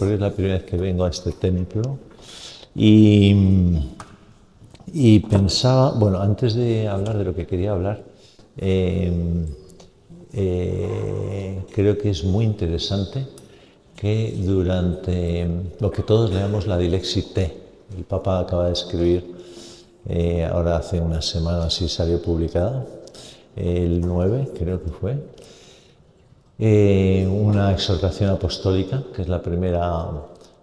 porque es la primera vez que vengo a este templo. Y pensaba, bueno, antes de hablar de lo que quería hablar, creo que es muy interesante que durante lo que todos leamos la Dilexit Te. El Papa acaba de escribir, ahora hace unas semanas así salió publicada, el 9 creo que fue, una exhortación apostólica, que es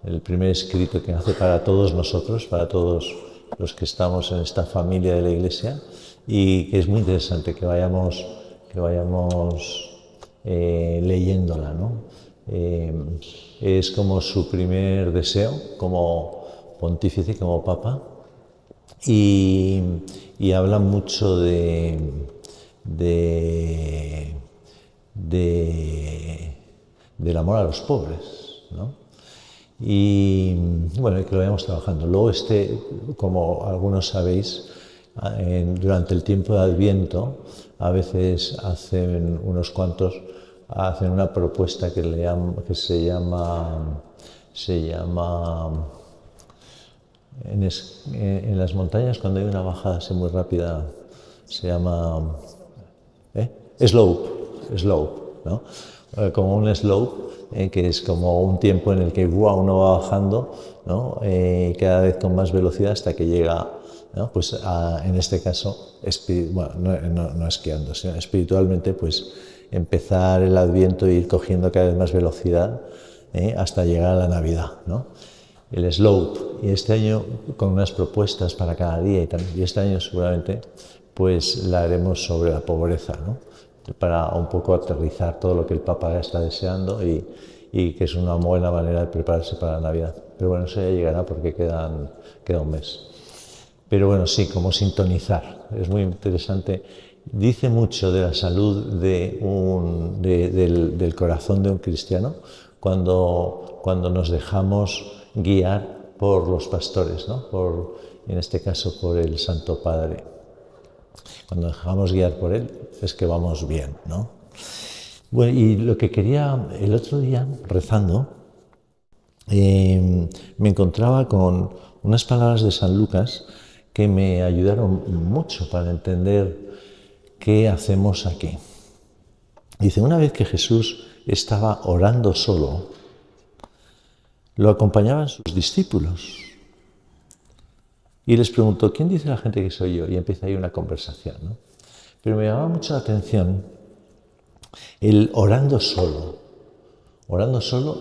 el primer escrito que hace para todos nosotros, para todos los que estamos en esta familia de la Iglesia, y que es muy interesante que vayamos leyéndola, ¿no? Es como su primer deseo como pontífice, como papa, y habla mucho del amor a los pobres, ¿no? Y bueno, que lo vayamos trabajando. Luego como algunos sabéis, durante el tiempo de Adviento, a veces hacen unos cuantos, hacen una propuesta que se llama en las montañas, cuando hay una bajada así muy rápida, se llama slope, ¿no? Como un slope, que es como un tiempo en el que uno va bajando, ¿no? Cada vez con más velocidad hasta que llega, ¿no? Pues en este caso, bueno, no esquiando, sino espiritualmente, pues empezar el Adviento e ir cogiendo cada vez más velocidad hasta llegar a la Navidad, ¿no? El slope. Y este año con unas propuestas para cada día y este año seguramente pues la haremos sobre la pobreza, ¿no? Para un poco aterrizar todo lo que el Papa está deseando y que es una buena manera de prepararse para la Navidad. Pero bueno, eso ya llegará porque queda un mes. Pero bueno, sí, como sintonizar. Es muy interesante. Dice mucho de la salud del corazón de un cristiano cuando nos dejamos guiar por los pastores, ¿no? En este caso por el Santo Padre. Cuando nos dejamos guiar por él es que vamos bien, ¿no? Bueno, y lo que quería, el otro día, rezando, me encontraba con unas palabras de San Lucas que me ayudaron mucho para entender qué hacemos aquí. Dice, una vez que Jesús estaba orando solo, lo acompañaban sus discípulos. Y les preguntó, ¿quién dice la gente que soy yo? Y empieza ahí una conversación, ¿no? Pero me llamaba mucho la atención el orando solo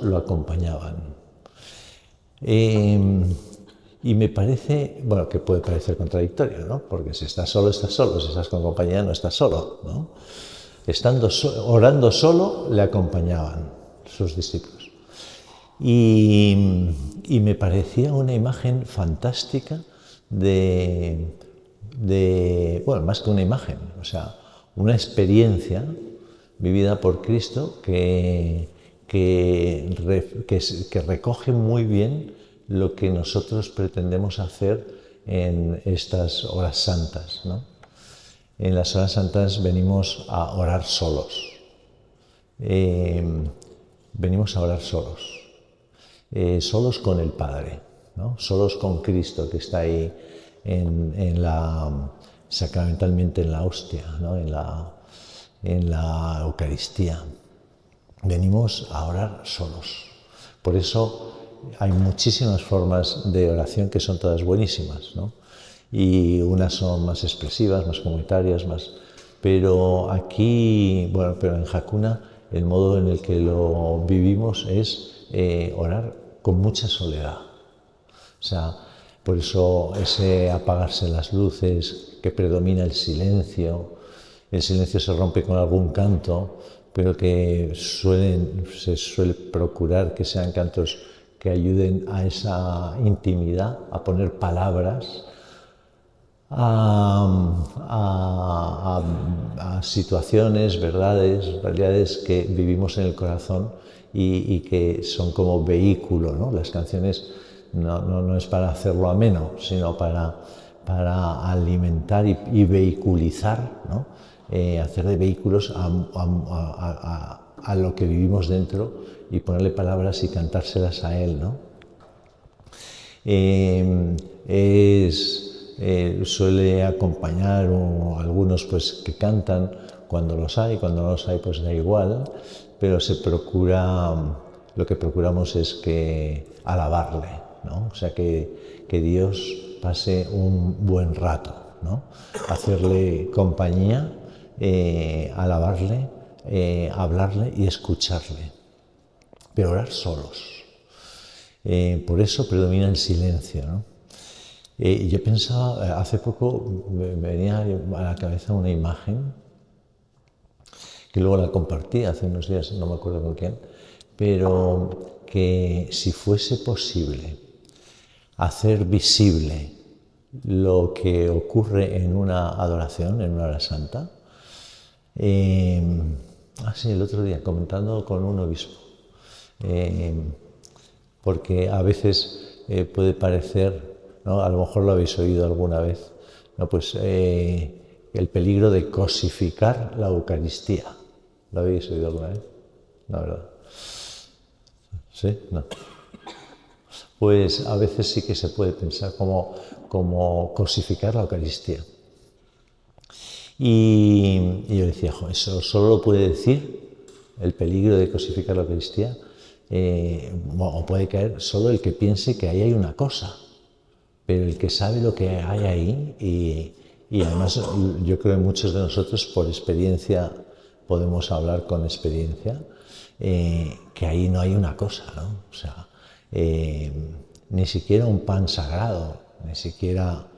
lo acompañaban. Y me parece, bueno, que puede parecer contradictorio, ¿no? Porque si estás solo, estás solo. Si estás con compañía, no estás solo, ¿no? Orando solo, le acompañaban sus discípulos. Y me parecía una imagen fantástica bueno, más que una imagen, o sea, una experiencia vivida por Cristo que recoge muy bien lo que nosotros pretendemos hacer en estas horas santas, ¿no? En las horas santas venimos a orar solos. Venimos a orar solos. Solos con el Padre, ¿no? Solos con Cristo, que está ahí sacramentalmente en la hostia, ¿no? en la Eucaristía. Venimos a orar solos. Por eso hay muchísimas formas de oración que son todas buenísimas, ¿no? Y unas son más expresivas, más comunitarias, pero aquí, bueno, pero en Hakuna el modo en el que lo vivimos es orar con mucha soledad. O sea, por eso ese apagarse las luces, que predomina el silencio se rompe con algún canto, pero que se suele procurar que sean cantos que ayuden a esa intimidad, a poner palabras a situaciones, verdades, realidades que vivimos en el corazón y que son como vehículo, ¿no? Las canciones no es para hacerlo ameno, sino para alimentar y vehiculizar, ¿no? Hacer de vehículos a a lo que vivimos dentro y ponerle palabras y cantárselas a Él, ¿no? Suele acompañar algunos pues que cantan cuando los hay pues da igual, pero lo que procuramos es que alabarle, ¿no? O sea, que Dios pase un buen rato, ¿no? Hacerle compañía, alabarle, hablarle y escucharle, pero orar solos. Por eso predomina el silencio, ¿no? Yo pensaba, hace poco me venía a la cabeza una imagen, que luego la compartí hace unos días, no me acuerdo con quién, pero que si fuese posible hacer visible lo que ocurre en una adoración, en una hora santa, sí, el otro día comentando con un obispo, porque a veces puede parecer, ¿no? A lo mejor lo habéis oído alguna vez, ¿no? Pues el peligro de cosificar la Eucaristía. ¿Lo habéis oído alguna vez? No, ¿verdad? ¿Sí? No. Pues a veces sí que se puede pensar como cosificar la Eucaristía. Y yo decía, eso solo lo puede decir el peligro de cosificar la Eucaristía, o puede caer solo el que piense que ahí hay una cosa, pero el que sabe lo que hay ahí, y además yo creo que muchos de nosotros por experiencia podemos hablar con experiencia, que ahí no hay una cosa, ¿no? O sea, ni siquiera un pan sagrado, ni siquiera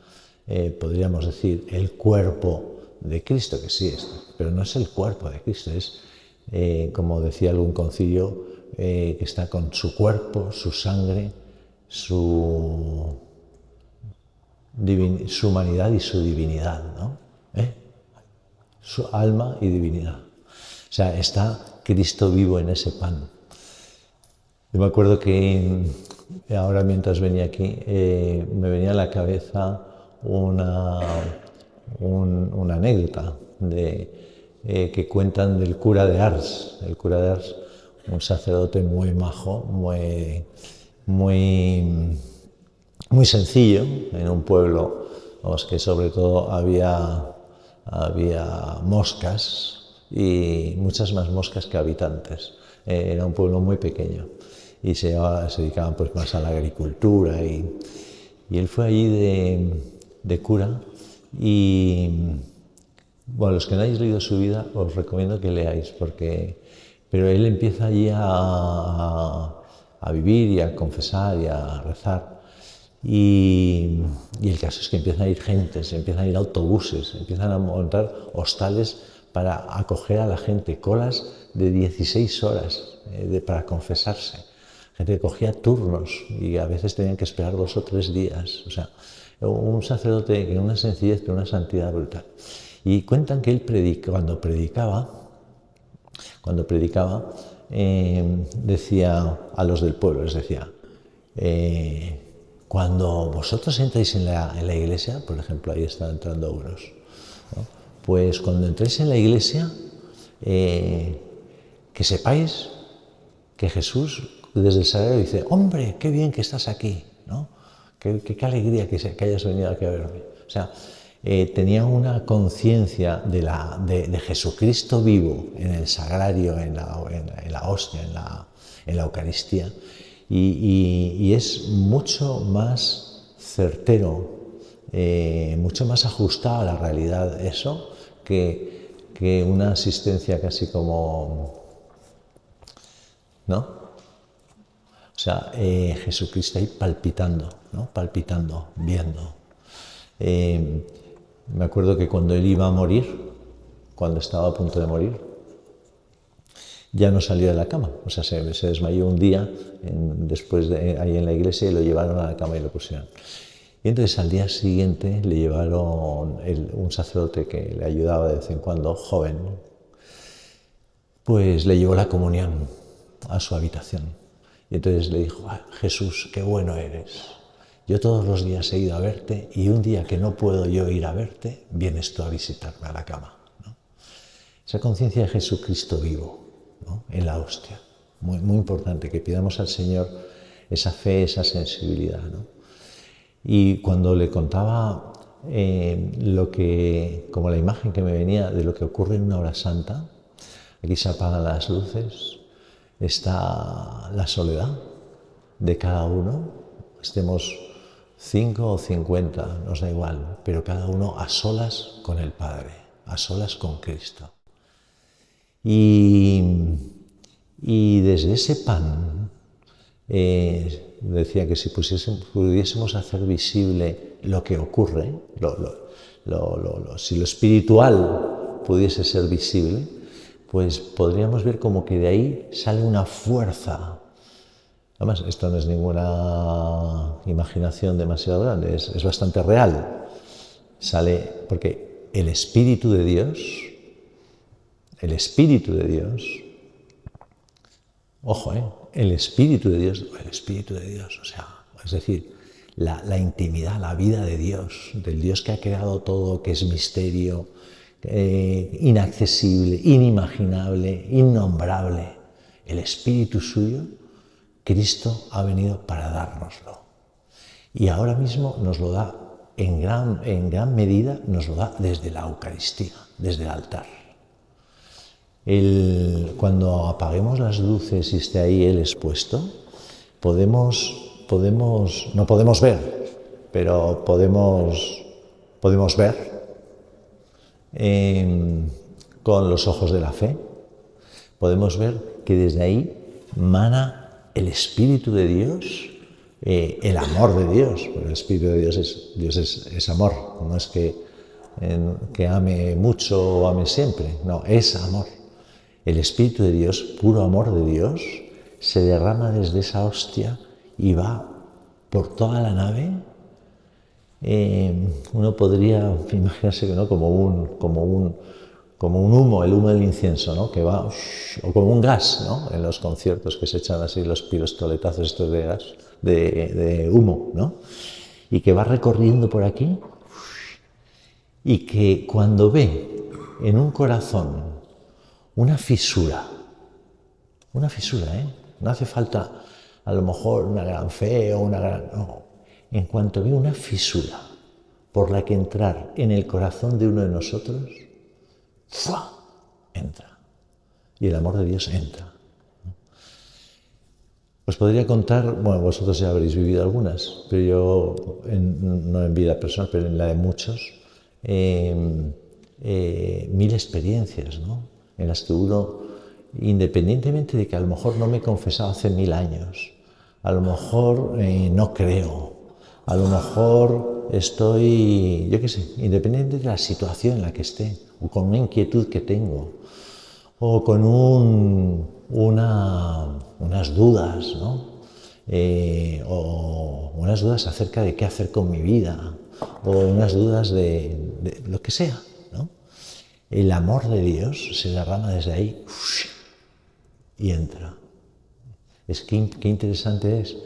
podríamos decir el cuerpo de Cristo, que sí es, pero no es el cuerpo de Cristo, es, como decía algún concilio, que está con su cuerpo, su sangre, su humanidad y su divinidad, ¿no? Su alma y divinidad. O sea, está Cristo vivo en ese pan. Yo me acuerdo que ahora mientras venía aquí me venía a la cabeza una anécdota que cuentan del cura de Ars. El cura de Ars, un sacerdote muy majo, muy sencillo, en un pueblo que sobre todo había moscas, y muchas más moscas que habitantes. Era un pueblo muy pequeño y se dedicaban pues más a la agricultura, y él fue allí de cura, y bueno, los que no hayáis leído su vida os recomiendo que leáis, pero él empieza allí a vivir y a confesar y a rezar. Y el caso es que empiezan a ir gentes, empiezan a ir autobuses, empiezan a montar hostales para acoger a la gente, colas de 16 horas para confesarse. Gente que cogía turnos y a veces tenían que esperar 2 o 3 días. O sea, un sacerdote con una sencillez, con una santidad brutal. Y cuentan que él cuando predicaba, decía a los del pueblo, les decía, cuando vosotros entráis en la iglesia, por ejemplo, ahí están entrando unos, ¿no? Pues cuando entréis en la iglesia, que sepáis que Jesús desde el sagrario dice, hombre, qué bien que estás aquí, ¿no? Qué alegría que hayas venido aquí a verme. O sea, tenía una conciencia de Jesucristo vivo en el sagrario, en la hostia, en la Eucaristía, y es mucho más certero, mucho más ajustado a la realidad eso, que una asistencia casi como, ¿no? O sea, Jesucristo ahí palpitando, ¿no? Palpitando, viendo. Me acuerdo que cuando él iba a morir, cuando estaba a punto de morir, ya no salió de la cama. O sea, se desmayó un día después ahí en la iglesia, y lo llevaron a la cama y lo pusieron. Y entonces al día siguiente le llevaron un sacerdote que le ayudaba de vez en cuando, joven, pues le llevó la comunión a su habitación. Y entonces le dijo, Jesús, qué bueno eres. Yo todos los días he ido a verte, y un día que no puedo yo ir a verte, vienes tú a visitarme a la cama, ¿no? Esa conciencia de Jesucristo vivo, ¿no? en la hostia. Muy, muy importante que pidamos al Señor esa fe, esa sensibilidad, ¿no? Y cuando le contaba como la imagen que me venía de lo que ocurre en una hora santa, aquí se apagan las luces, está la soledad de cada uno, estemos 5 o 50, nos da igual, pero cada uno a solas con el Padre, a solas con Cristo. Y desde ese pan, decía que si pudiésemos hacer visible lo que ocurre, si lo espiritual pudiese ser visible, pues podríamos ver como que de ahí sale una fuerza. Además, esto no es ninguna imaginación demasiado grande, es bastante real. Sale porque el Espíritu de Dios, ojo, el Espíritu de Dios, o sea, es decir, la intimidad, la vida de Dios, del Dios que ha creado todo, que es misterio, inaccesible, inimaginable, innombrable, el Espíritu suyo, Cristo ha venido para dárnoslo. Y ahora mismo nos lo da, en gran medida, nos lo da desde la Eucaristía, desde el altar. Cuando apaguemos las luces y esté ahí Él expuesto, no podemos ver, pero podemos ver con los ojos de la fe, podemos ver que desde ahí mana el Espíritu de Dios, el amor de Dios, porque el Espíritu de Dios es amor, no es que ame mucho o ame siempre, no, es amor. El Espíritu de Dios, puro amor de Dios, se derrama desde esa hostia y va por toda la nave. Uno podría imaginarse que no como un humo, el humo del incienso, ¿no? Que va, o como un gas, ¿no? En los conciertos que se echan así los pistoletazos estos de gas, de humo, ¿no? Y que va recorriendo por aquí y que cuando ve en un corazón una fisura, no hace falta a lo mejor una gran fe o no. En cuanto ve una fisura por la que entrar en el corazón de uno de nosotros, ¡fua!, entra. Y el amor de Dios entra. Os podría contar, bueno, vosotros ya habréis vivido algunas, pero yo, no en vida personal, pero en la de muchos, mil experiencias, ¿no? En las que uno, independientemente de que a lo mejor no me he confesado hace 1000 años, a lo mejor no creo, a lo mejor estoy, yo qué sé, independiente de la situación en la que esté, o con una inquietud que tengo, o con unas dudas, ¿no? O unas dudas acerca de qué hacer con mi vida, o unas dudas de lo que sea, ¿no? El amor de Dios se derrama desde ahí y entra. Qué interesante es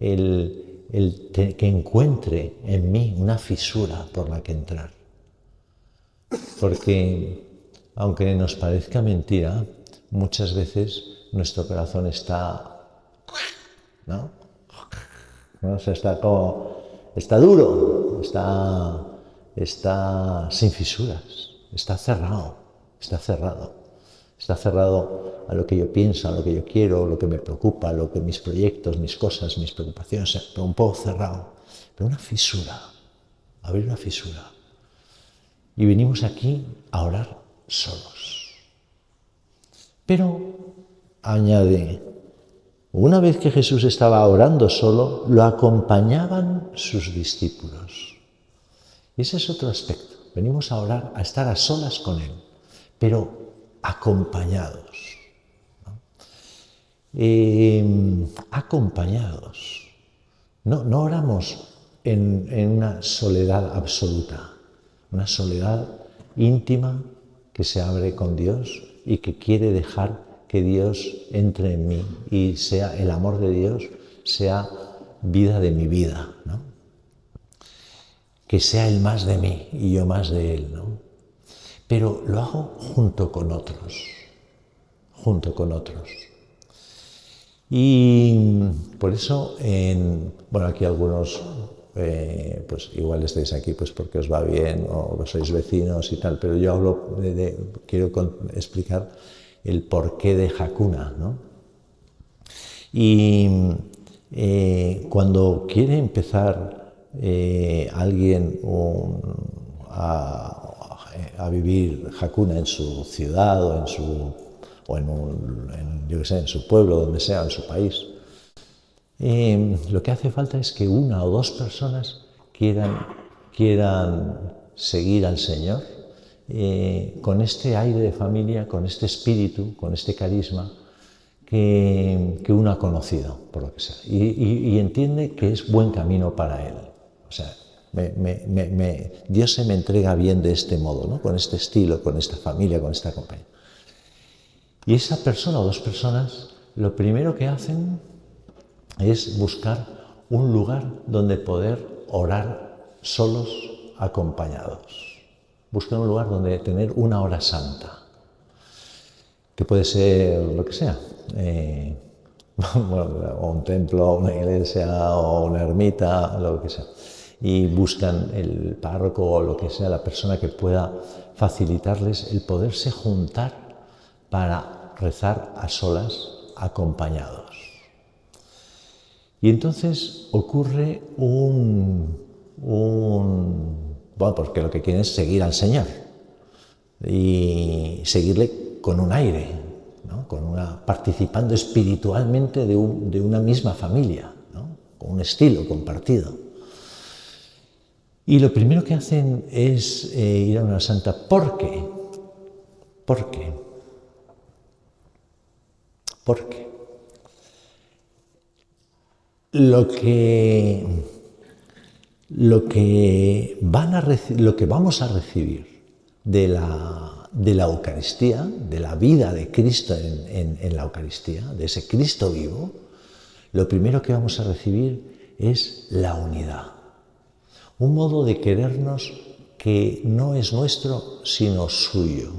que encuentre en mí una fisura por la que entrar. Porque, aunque nos parezca mentira, muchas veces nuestro corazón está, ¿no? O sea, está duro, está sin fisuras, está cerrado a lo que yo pienso, a lo que yo quiero, lo que me preocupa, mis proyectos, mis cosas, mis preocupaciones, pero un poco cerrado, pero una fisura, abrir una fisura. Y venimos aquí a orar solos. Pero, añade, una vez que Jesús estaba orando solo, lo acompañaban sus discípulos. Y ese es otro aspecto. Venimos a orar, a estar a solas con Él, pero acompañados, ¿no? Acompañados. No oramos en una soledad absoluta, una soledad íntima que se abre con Dios y que quiere dejar que Dios entre en mí y sea el amor de Dios, sea vida de mi vida, ¿no? Que sea Él más de mí y yo más de Él, ¿no? Pero lo hago junto con otros, junto con otros. Y por eso, bueno, aquí algunos, pues igual estáis aquí pues porque os va bien o sois vecinos y tal, pero yo hablo quiero explicar el porqué de Hakuna, ¿no? Y cuando quiere empezar alguien a vivir Hakuna en su ciudad o yo qué sé, en su pueblo, donde sea, en su país, lo que hace falta es que una o dos personas quieran seguir al Señor con este aire de familia, con este espíritu, con este carisma que uno ha conocido, por lo que sea, y entiende que es buen camino para él. O sea, Dios se me entrega bien de este modo, ¿no? Con este estilo, con esta familia, con esta compañía. Y esa persona o dos personas, lo primero que hacen es buscar un lugar donde poder orar solos, acompañados. Buscan un lugar donde tener una hora santa, que puede ser lo que sea, o un templo, o una iglesia, o una ermita, lo que sea. Y buscan el párroco o lo que sea, la persona que pueda facilitarles el poderse juntar para rezar a solas, acompañados. Y entonces ocurre bueno, porque lo que quieren es seguir al Señor y seguirle con un aire, ¿no? Participando espiritualmente de una misma familia, ¿no? Con un estilo compartido. Y lo primero que hacen es ir a una santa. ¿Por qué? ¿Por qué? Porque lo que vamos a recibir de la Eucaristía, de la vida de Cristo en la Eucaristía, de ese Cristo vivo, lo primero que vamos a recibir es la unidad. Un modo de querernos que no es nuestro, sino suyo.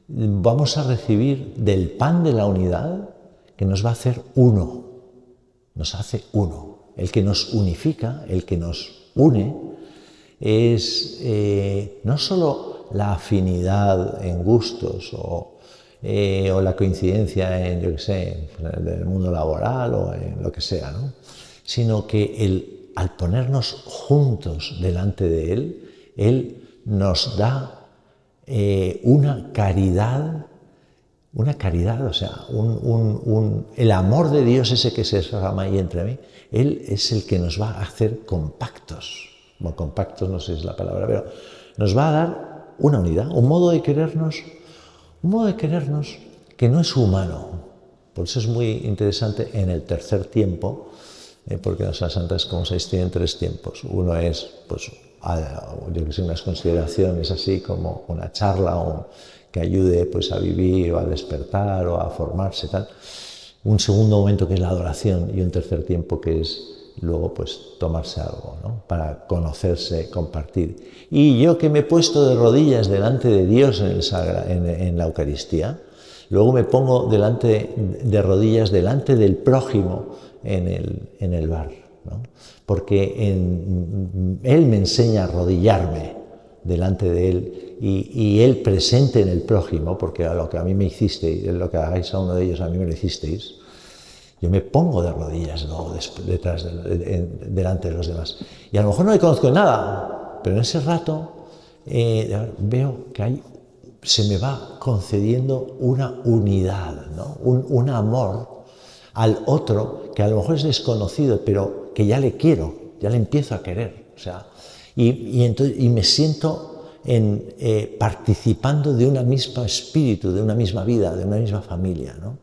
Vamos a recibir del pan de la unidad que nos va a hacer uno, nos hace uno. El que nos unifica, el que nos une, es no solo la afinidad en gustos o la coincidencia en, yo qué sé, en el mundo laboral o en lo que sea, ¿no? Sino que al ponernos juntos delante de Él nos da una caridad, o sea, el amor de Dios ese que se derrama ahí entre mí, Él es el que nos va a hacer compactos. Bueno, compactos no sé si es la palabra, pero nos va a dar una unidad, un modo de querernos que no es humano. Por eso es muy interesante en el tercer tiempo, porque las santas como sabéis tienen tres tiempos. Uno es, pues, yo que sé, unas consideraciones así como una charla que ayude pues a vivir o a despertar o a formarse, tal. Un segundo momento que es la adoración y un tercer tiempo que es luego pues tomarse algo, ¿no? Para conocerse, compartir. Y yo que me he puesto de rodillas delante de Dios en la Eucaristía, luego me pongo de rodillas delante del prójimo en el bar, ¿no? Porque Él me enseña a arrodillarme delante de Él y Él presente en el prójimo, porque a lo que a mí me hicisteis, lo que hagáis a uno de ellos, a mí me lo hicisteis. Yo me pongo de rodillas luego delante de los demás. Y a lo mejor no le conozco en nada, pero en ese rato veo que se me va concediendo una unidad, ¿no? Un amor al otro que a lo mejor es desconocido, pero que ya le quiero, ya le empiezo a querer. O sea, y me siento participando de un mismo espíritu, de una misma vida, de una misma familia, ¿no?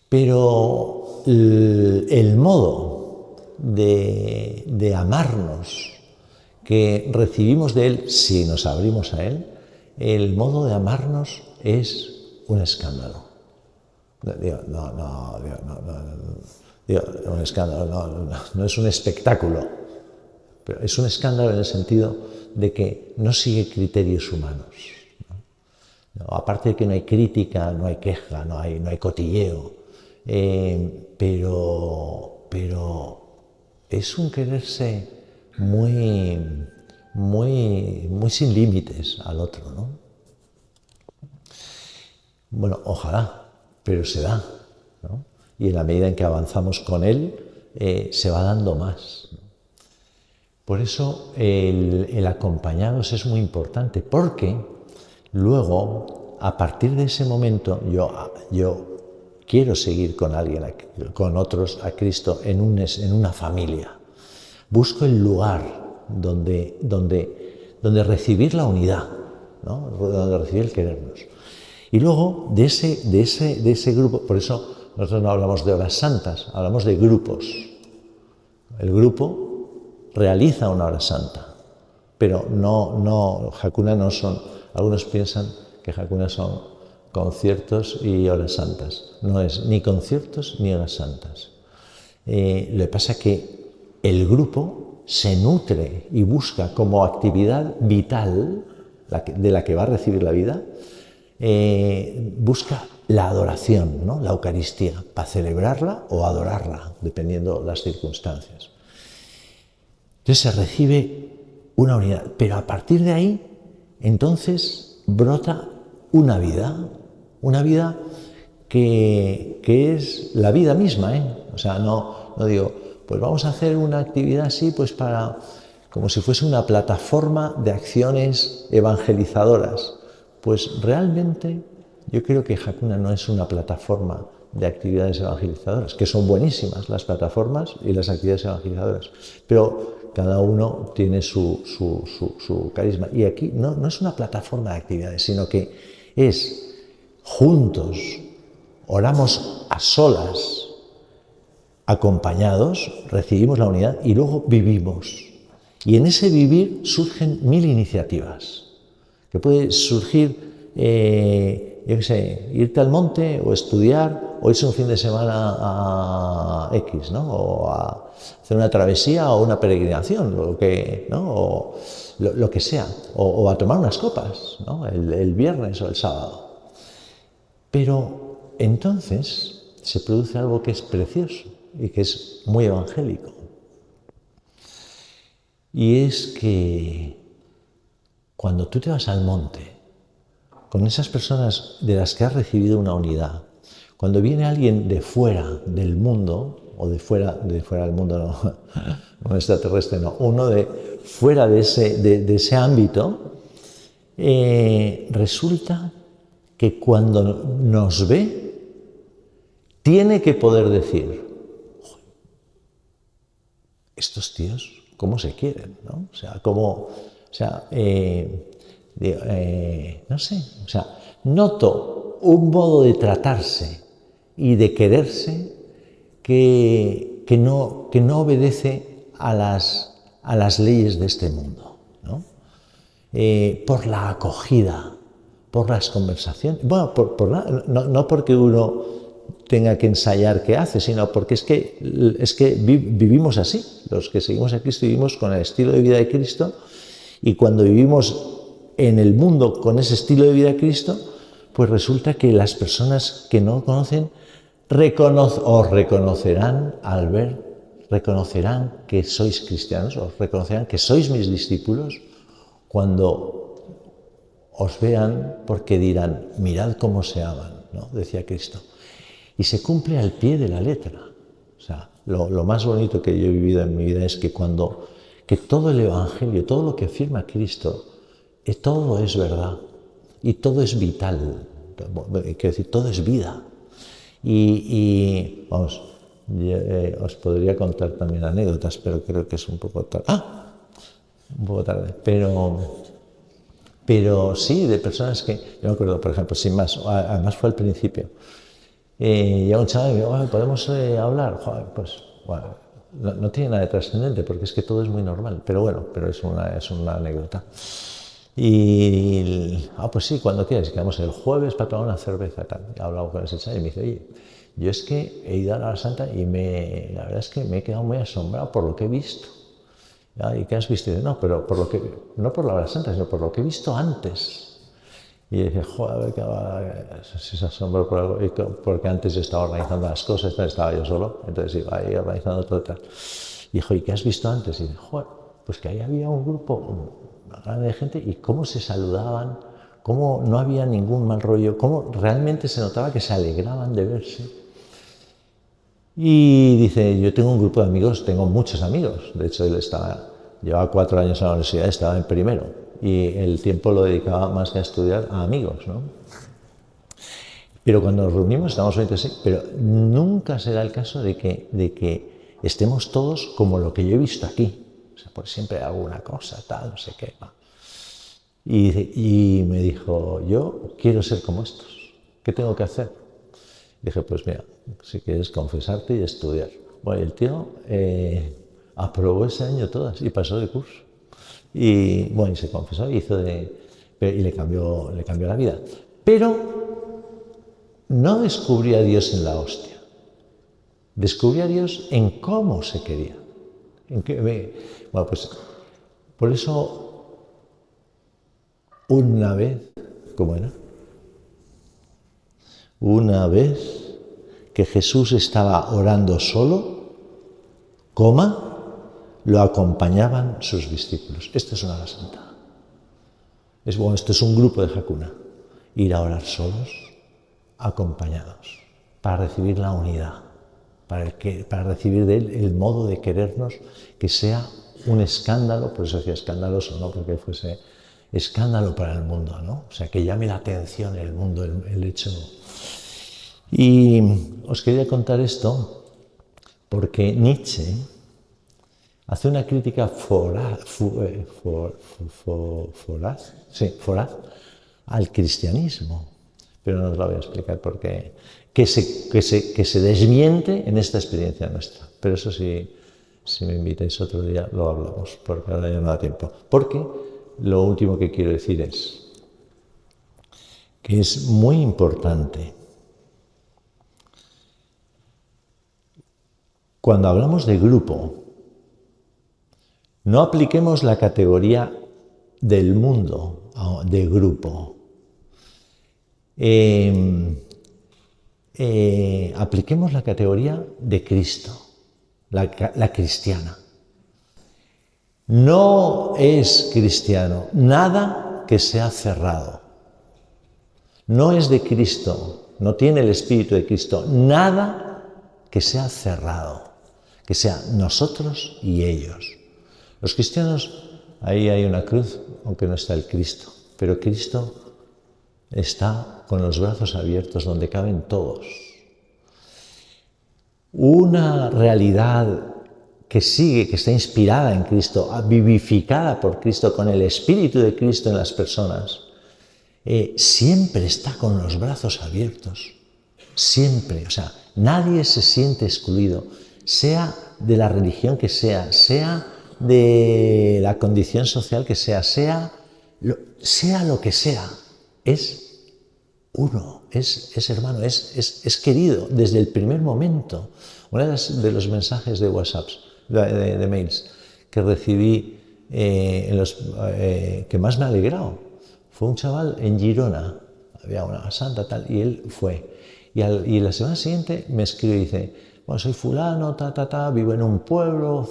Pero el modo de amarnos que recibimos de Él, si nos abrimos a Él, el modo de amarnos es un escándalo. Un escándalo no es un espectáculo, pero es un escándalo en el sentido de que no sigue criterios humanos, ¿no? ¿no? Aparte de que no hay crítica, no hay queja, no hay cotilleo, pero es un quererse muy sin límites al otro, ¿no? Bueno, ojalá, pero se da, ¿no? Y en la medida en que avanzamos con él, se va dando más, ¿no? Por eso el acompañados es muy importante, porque luego, a partir de ese momento, yo quiero seguir con alguien, con otros a Cristo en una familia. Busco el lugar donde recibir la unidad, ¿no? Donde recibir el querernos. Y luego de ese grupo, por eso nosotros no hablamos de horas santas, hablamos de grupos. El grupo realiza una hora santa, pero Hakuna no son, algunos piensan que Hakuna son conciertos y horas santas. No es ni conciertos ni horas santas. Lo que pasa es que el grupo se nutre y busca como actividad vital de la que va a recibir la vida, busca la adoración, ¿no? La Eucaristía, para celebrarla o adorarla, dependiendo las circunstancias. Entonces se recibe una unidad, pero a partir de ahí, entonces brota una vida que es la vida misma, ¿eh? O sea, no digo, pues vamos a hacer una actividad así, pues como si fuese una plataforma de acciones evangelizadoras. Pues realmente yo creo que Hakuna no es una plataforma de actividades evangelizadoras, que son buenísimas las plataformas y las actividades evangelizadoras, pero cada uno tiene su carisma. Y aquí no es una plataforma de actividades, sino que es juntos, oramos a solas, acompañados, recibimos la unidad y luego vivimos. Y en ese vivir surgen 1000 iniciativas, que puede surgir, yo qué sé, irte al monte o estudiar o irse un fin de semana a X, ¿no? O a hacer una travesía o una peregrinación, ¿no? O lo que sea, o a tomar unas copas, ¿no? El viernes o el sábado. Pero entonces se produce algo que es precioso y que es muy evangélico. Y es que cuando tú te vas al monte con esas personas de las que has recibido una unidad, cuando viene alguien de fuera del mundo, o de fuera del mundo, no extraterrestre, no, uno de fuera de ese ámbito, resulta que cuando nos ve, tiene que poder decir, estos tíos, ¿cómo se quieren? ¿No? No sé, o sea, noto un modo de tratarse y de quererse que no obedece a las leyes de este mundo, ¿no? Por la acogida, por las conversaciones, bueno, no porque uno tenga que ensayar qué hace, sino porque es que vivimos así. Los que seguimos a Cristo vivimos con el estilo de vida de Cristo, y cuando vivimos en el mundo con ese estilo de vida de Cristo, pues resulta que las personas que no conocen reconocerán al ver, reconocerán que sois cristianos, os reconocerán que sois mis discípulos cuando os vean, porque dirán, mirad cómo se aman, ¿no? Decía Cristo. Y se cumple al pie de la letra. O sea, lo más bonito que yo he vivido en mi vida es que que todo el Evangelio, todo lo que afirma Cristo, todo es verdad y todo es vital. Quiero decir, todo es vida. Y vamos, os podría contar también anécdotas, pero creo que es un poco tarde. Un poco tarde. Pero sí, de personas que... Yo me acuerdo, por ejemplo, sin más, además fue al principio. Llega un chaval y me dice, ¿podemos hablar? Joder, pues, bueno, no tiene nada de trascendente, porque es que todo es muy normal. Pero bueno, es una anécdota. Y, pues sí, cuando quieras, quedamos el jueves para tomar una cerveza. Tal. He hablado con ese chaval y me dice, oye, yo es que he ido a la hora santa y la verdad es que me he quedado muy asombrado por lo que he visto. ¿Y qué has visto? Y dice, no, pero no por la hora santa, sino por lo que he visto antes. Y dije, joder, si se asombró por algo, porque antes yo estaba organizando las cosas, estaba yo solo, entonces iba ahí organizando todo tal. Y dijo, ¿y qué has visto antes? Y dije, joder, pues que ahí había un grupo grande de gente y cómo se saludaban, cómo no había ningún mal rollo, cómo realmente se notaba que se alegraban de verse. Y dice, yo tengo un grupo de amigos, tengo muchos amigos, de hecho él llevaba 4 años en la universidad, estaba en primero, y el tiempo lo dedicaba más que a estudiar a amigos, ¿no? Pero cuando nos reunimos estamos 26, pero nunca será el caso de que estemos todos como lo que yo he visto aquí. O sea, pues siempre hay alguna cosa, tal, no sé qué. Y me dijo, yo quiero ser como estos. ¿Qué tengo que hacer? Dije, pues mira, si quieres confesarte y estudiar. Bueno, el tío aprobó ese año todas y pasó de curso. Y bueno, y se confesó y le cambió la vida. Pero no descubrí a Dios en la hostia. Descubrí a Dios en cómo se quería. Bueno, pues por eso una vez, ¿cómo era? Una vez que Jesús estaba orando solo, lo acompañaban sus discípulos. Esta es una hora santa. Esto es un grupo de Hakuna. Ir a orar solos, acompañados, para recibir la unidad, para recibir de Él el modo de querernos, que sea un escándalo, por eso decía escandaloso, no porque fuese escándalo para el mundo, ¿no? O sea, que llame la atención el mundo, el hecho. Y os quería contar esto porque Nietzsche hace una crítica foraz al cristianismo, pero no os la voy a explicar porque que se desmiente en esta experiencia nuestra. Pero eso sí, si me invitáis otro día lo hablamos, porque ahora ya no da tiempo. Porque lo último que quiero decir es que es muy importante cuando hablamos de grupo, no apliquemos la categoría del mundo de grupo. Apliquemos la categoría de Cristo, la cristiana. No es cristiano nada que sea cerrado. No es de Cristo, no tiene el Espíritu de Cristo, nada que sea cerrado, que sea nosotros y ellos. Los cristianos, ahí hay una cruz, aunque no está el Cristo, pero Cristo está con los brazos abiertos donde caben todos. Una realidad que sigue, que está inspirada en Cristo, vivificada por Cristo, con el Espíritu de Cristo en las personas, siempre está con los brazos abiertos. Siempre. O sea, nadie se siente excluido, sea de la religión que sea de la condición social que sea lo que sea, es uno, es hermano, es querido desde el primer momento. Uno de los mensajes de WhatsApp, de mails que recibí, que más me ha alegrado, fue un chaval en Girona, había una santa tal, y él fue. Y la semana siguiente me escribe y dice, bueno, soy fulano, vivo en un pueblo,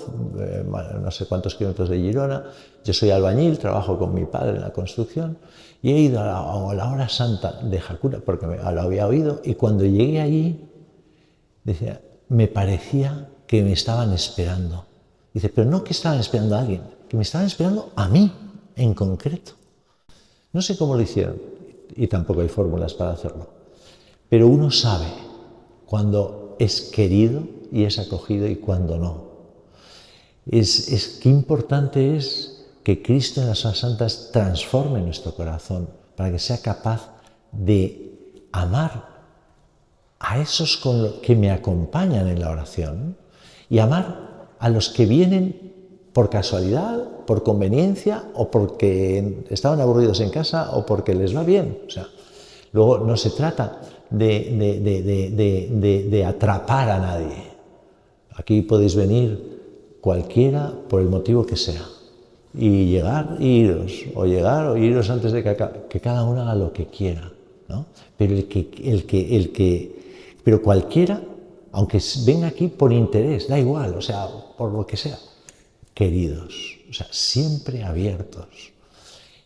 no sé cuántos kilómetros de Girona, yo soy albañil, trabajo con mi padre en la construcción, y he ido a la hora santa de Hakuna, porque lo había oído, y cuando llegué allí, decía, me parecía que me estaban esperando. Dice, pero no que estaban esperando a alguien, que me estaban esperando a mí, en concreto. No sé cómo lo hicieron, y tampoco hay fórmulas para hacerlo, pero uno sabe cuando es querido y es acogido y cuando no. Qué importante es que Cristo en las horas santas transforme nuestro corazón para que sea capaz de amar a esos que me acompañan en la oración y amar a los que vienen por casualidad, por conveniencia o porque estaban aburridos en casa o porque les va bien. O sea, luego no se trata de atrapar a nadie. Aquí podéis venir cualquiera por el motivo que sea. y llegar y iros, o llegar o iros antes de que cada uno haga lo que quiera, ¿no? Pero pero cualquiera, aunque venga aquí por interés, da igual, o sea, por lo que sea, queridos, o sea, siempre abiertos.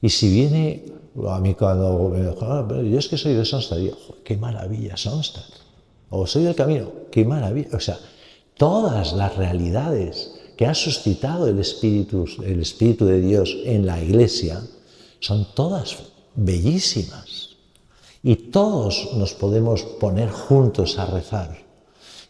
Y si viene, a mí cuando me dijo, pero yo es que soy de Sonstad, digo, qué maravilla Sonstad, o soy del Camino, qué maravilla, o sea, todas las realidades que ha suscitado el Espíritu de Dios en la Iglesia son todas bellísimas. Y todos nos podemos poner juntos a rezar.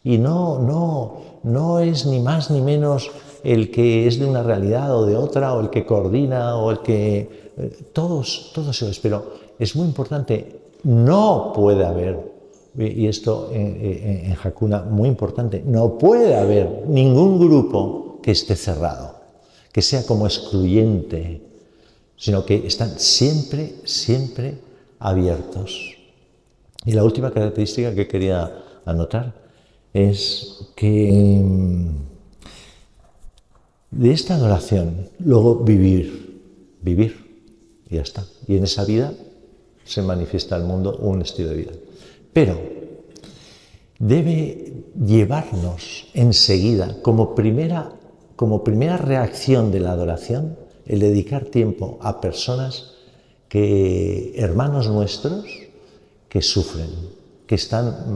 Y no es ni más ni menos el que es de una realidad o de otra, o el que coordina, o el que... Todos ellos, pero es muy importante, no puede haber, y esto en Hakuna muy importante, no puede haber ningún grupo que esté cerrado, que sea como excluyente, sino que están siempre abiertos. Y la última característica que quería anotar es que de esta adoración, luego vivir, y ya está. Y en esa vida se manifiesta al mundo un estilo de vida. Pero debe llevarnos enseguida, como primera reacción de la adoración, el dedicar tiempo a personas hermanos nuestros, que sufren, que están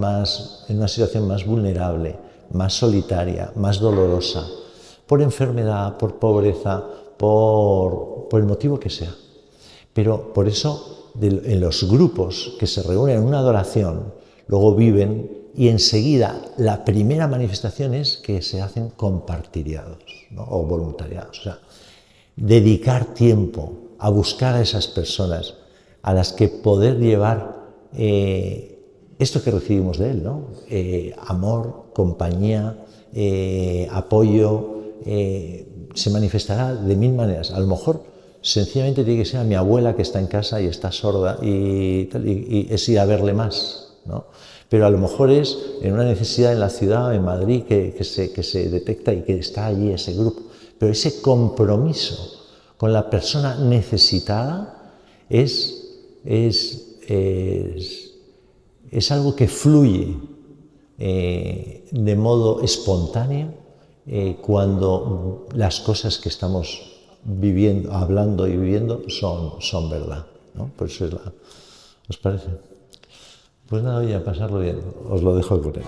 en una situación más vulnerable, más solitaria, más dolorosa, por enfermedad, por pobreza, por el motivo que sea. Pero por eso, en los grupos que se reúnen en una adoración, luego viven y enseguida la primera manifestación es que se hacen compartiriados, ¿no? O voluntariados. O sea, dedicar tiempo a buscar a esas personas a las que poder llevar esto que recibimos de Él, ¿no? Amor, compañía, apoyo, se manifestará de mil maneras. A lo mejor sencillamente tiene que ser a mi abuela que está en casa y está sorda y es ir a verle más, ¿no? Pero a lo mejor es en una necesidad en la ciudad, en Madrid, que se detecta y que está allí ese grupo. Pero ese compromiso con la persona necesitada es algo que fluye de modo espontáneo cuando las cosas que estamos viviendo, hablando y viviendo son verdad, ¿no? Por eso ¿os parece? Pues nada, oye, a pasarlo bien, os lo dejo con él.